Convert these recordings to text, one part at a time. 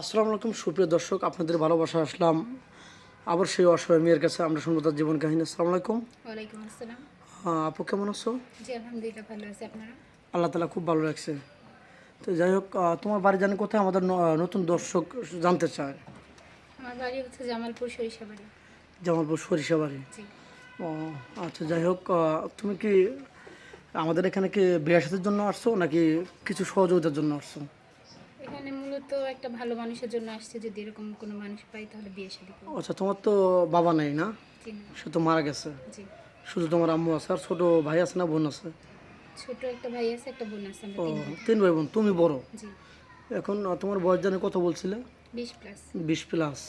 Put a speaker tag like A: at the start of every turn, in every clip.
A: আসসালামু আলাইকুম সুপ্রিয় দর্শক, আপনাদের ভালোবাসা আসলাম আবার সেই অসহায় মেয়ের কাছে। আমরা শুনবো তার জীবন কাহিনী। আসসালামু আলাইকুম।
B: ওয়ালাইকুম আসসালাম।
A: আপু কেমন আছো?
B: জি আলহামদুলিল্লাহ ভালো আছি। আপনারা?
A: আল্লাহ তালা খুব ভালো রাখছে। তো যাই হোক, তোমার বাড়ি জানি কোথায়? আমাদের নতুন দর্শক জানতে চায়।
B: আমার বাড়ি হচ্ছে জামালপুর সরিষাবাড়ি।
A: জামালপুর সরিষাবাড়ি।
B: জি।
A: ও আচ্ছা, যাই হোক, তুমি কি আমাদের এখানে কি বিয়ে সাথের জন্য আসছো নাকি কিছু সহযোগিতার জন্য আসছো?
B: এখানে মূলত একটা ভালো মানুষের জন্য আসছে, যদি এরকম কোনো মানুষ পাই তাহলে বিয়ে শাদী করব।
A: আচ্ছা, তোমার তো বাবা নেই না?
B: জি না।
A: সে তো মারা গেছে।
B: জি।
A: শুধু তোমার আম্মু আছে, আর ছোট ভাই আছে না বোন আছে?
B: ছোট একটা ভাই আছে, একটা বোন আছে, আমরা
A: ও,
B: 3 ভাই।
A: 3 ভাই বোন, তুমি বড়।
B: জি।
A: এখন তোমার বয়স জানি কত বলছিলে?
B: 20+।
A: 20+।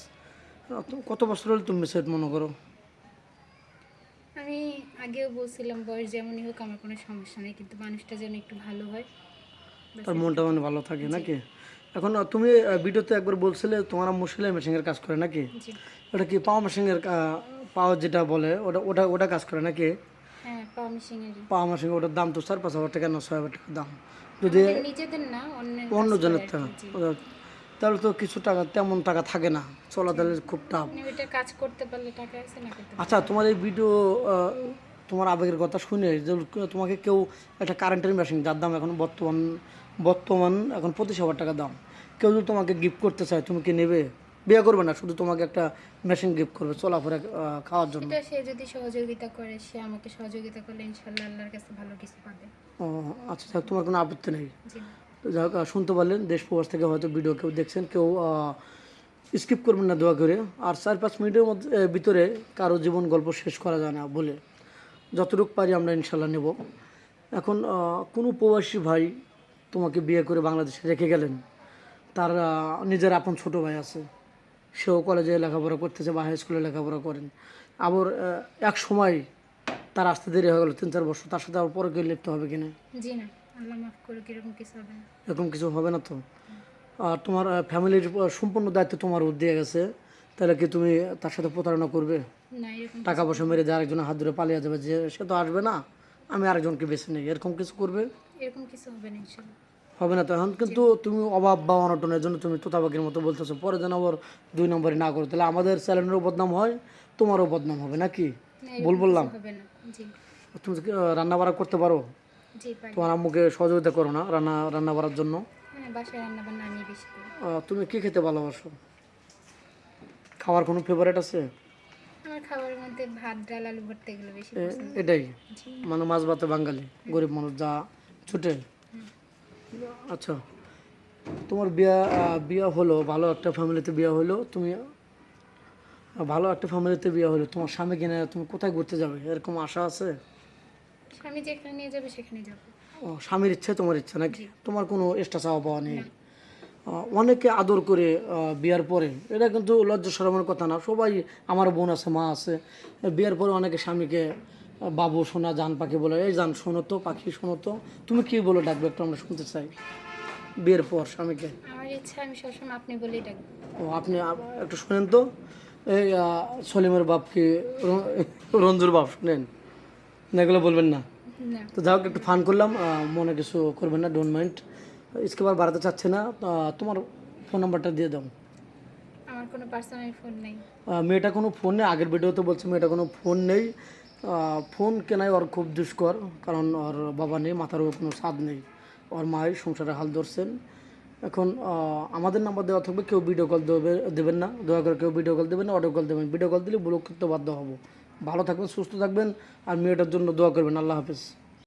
A: কত বছর হলে তুমি সেট মনে করো?
B: আমি আগেও বলছিলাম বয়স যেমনই হোক আমার কোনো সমস্যা নেই, কিন্তু মানুষটা যেন একটু ভালো হয়। ব্যাস
A: তার মনটা
B: এটুকু।
A: মানে ভালো থাকে
B: জি।
A: নাকি? এখন তুমি ভিডিওতে একবার বলছিলে তোমার আম্মু সেলাই মেশিনের কাজ করে নাকি?
B: জি।
A: ওটা কি পাওয়ার মেশিনের পাওয়ার যেটা বলে ওটা ওটা ওটা কাজ করে নাকি?
B: হ্যাঁ, পাওয়া মেশিনেরই।
A: পাওয়ার মেশিন, ওটার দাম তো 4-5 হাজার টাকা না 6 হাজার টাকা দাম। যদি
B: আমাদের নিজেদের না, অন্যের কাজ
A: অন্য
B: করে
A: জনের
B: আর
A: টাকা,
B: কি। জি।
A: তাহলে তো কিছু টাকা, তেমন টাকা থাকে না, চলা তাহলে খুব টাফ।
B: মানে ওইটা কাজ করতে পারলে টাকা আছে, না করতে পারলে
A: আচ্ছা,
B: টাকা
A: তোমার এই ভিডিও তোমার আবেগের কথা শুনে যে তোমাকে কেউ একটা কারেন্টের মেশিন যার দাম এখন বর্তমান বর্তমান এখন 25,000 টাকা দাম, কেউ যদি তোমাকে গিফট করতে চায়, তুমি কি নেবে? বিয়ে করবে না, শুধু তোমাকে একটা মেশিন গিফট করবে চলাফেরা খাওয়ার জন্য।
B: সেটা সে যদি সহযোগিতা করে, সে আমাকে সহযোগিতা করলে ইনশাল্লাহ আল্লাহর কাছে ভালো কিছু পাবে।
A: ও আচ্ছা, যাক, তোমার কোনো আপত্তি নেই।
B: জি না।
A: তো যাই হোক, শুনতে পারলেন, দেশ প্রবাস থেকে হয়তো ভিডিও কেউ দেখছেন, কেউ স্কিপ করবেন না দোয়া করে। আর 4-5 মিনিটের মধ্যে ভিতরে কারো জীবন গল্প শেষ করা যায় না বলে যতটুকু পারি আমরা ইনশাল্লাহ নেব। এখন কোনো প্রবাসী ভাই তোমাকে বিয়ে করে বাংলাদেশে রেখে গেলেন, তার নিজের আপন ছোট ভাই আছে, সেও কলেজে লেখাপড়া করতেছে বা হাই স্কুলে লেখাপড়া করেন। আবার এক সময় তার আসতে দেরি হয়ে গেলো 3-4 বছর, তার সাথে আবার পরে কেউ লিপ্ত হবে কিনা?
B: জি না। আল্লাহ মাফ করুক, এরকম কিছু হবে না।
A: এরকম কিছু হবে না তো? আর তোমার ফ্যামিলির সম্পূর্ণ দায়িত্ব তোমার উপর দিয়ে গেছে, তাহলে কি তুমি তার সাথে প্রতারণা করবে?
B: না, এরকম
A: টাকা
B: কিছু
A: পয়সা মেরে যে আরেকজনের হাত ধরে পালিয়ে যাবে, যে সে তো আসবে না, আমি আরেকজনকে বেছে নিই, এরকম কিছু করবে?
B: এরকম কিছু হবে না ইনশাল্লাহ।
A: হবে না তো? এখন কিন্তু তুমি অভাব বা অনটনের জন্য তুমি তোতাবাকির মতো বলতেছো, পরে যেন আবার 2 নম্বরই না করো, তাহলে আমাদের চ্যানেলেরও বদনাম হয়, তোমারও বদনাম হবে নাকি?
B: না,
A: ভুল
B: এরকম কিছু
A: বললাম?
B: হবে না। জি।
A: তুমি কি রান্না বাড়া করতে পারো?
B: জি পারি।
A: তোমার আম্মুকে সহযোগিতা করো না রান্না রান্না বাড়ার জন্য?
B: হ্যাঁ, বাসায় রান্না বান্না আমি বেশি করি।
A: তুমি কি খেতে ভালোবাসো? খাওয়ার কোনো ফেভারিট আছে?
B: আমার খাবারের মধ্যে ভাত, ডাল, আলু ভর্তা এগুলো বেশি পছন্দ।
A: এটাই
B: জি।
A: মানে মাছ ভাতে বাঙালি গরিব মানুষ যা ছুটে। আচ্ছা, তোমার বিয়া বিয়া হলো, ভালো একটা ফ্যামিলিতে বিয়া হলো, তুমি ভালো একটা ফ্যামিলিতে বিয়ে হলো, তোমার স্বামী কিনা তুমি কোথায় ঘুরতে যাবে এরকম আশা আছে?
B: স্বামী যেখানে নিয়ে যাবে সেখানে যাবো।
A: ও, স্বামীর ইচ্ছে তোমার ইচ্ছা নাকি?
B: জি।
A: তোমার কোনো এক্সট্রা চাওয়া পাওয়া নেই?
B: না।
A: অনেকে আদর করে বিয়ার পরে, এটা কিন্তু লজ্জা শরমের কথা না, সবাই, আমার বোন আছে, মা আছে, বিয়ার পরে অনেকে স্বামীকে বাবু সোনা জান পাখি বলে, এই জান শোনো তো, পাখি শোনো তো, তুমি কি বলে ডাকবে একটু আমরা শুনতে চাই বিয়ের পর স্বামীকে?
B: আমার ইচ্ছা আমি সবসময় আপনি বলেই ডাকবো।
A: ও, আপনি একটু শোনেন তো, এই সলিমের বাপ কি রঞ্জুর বাপ, শুনেন না, এগুলো বলবেন না।
B: না।
A: তো যাই হোক, একটু ফান করলাম, মনে কিছু করবেন না, ডোন্ট মাইন্ড। इसके बाद বাড়াতে চাচ্ছে না। তোমার ফোন নাম্বারটা দিয়ে দাও।
B: আমার কোনো পার্সোনাল ফোন নেই।
A: মেয়েটা কোনো ফোন নেই, আগের ভিডিওতে বলছে মেয়েটা কোনো ফোন নেই। ফোন কেনাই ওর খুব দুষ্কর, কারণ ওর বাবা নেই, মাথার উপর কোনো ছাদ নেই, ওর মাই সংসারে হাল ধরছেন। এখন আমাদের নাম্বার দেওয়া থাকবে, কেউ ভিডিও কল দেবেন না, দয়া করে কেউ ভিডিও কল দেবেন না, অডিও কল দেবেন। ভিডিও কল দিলে ব্লক করতে বাধ্য হবো। ভালো থাকবেন, সুস্থ থাকবেন, আর মেয়েটার জন্য দোয়া করবেন। আল্লাহ হাফেজ।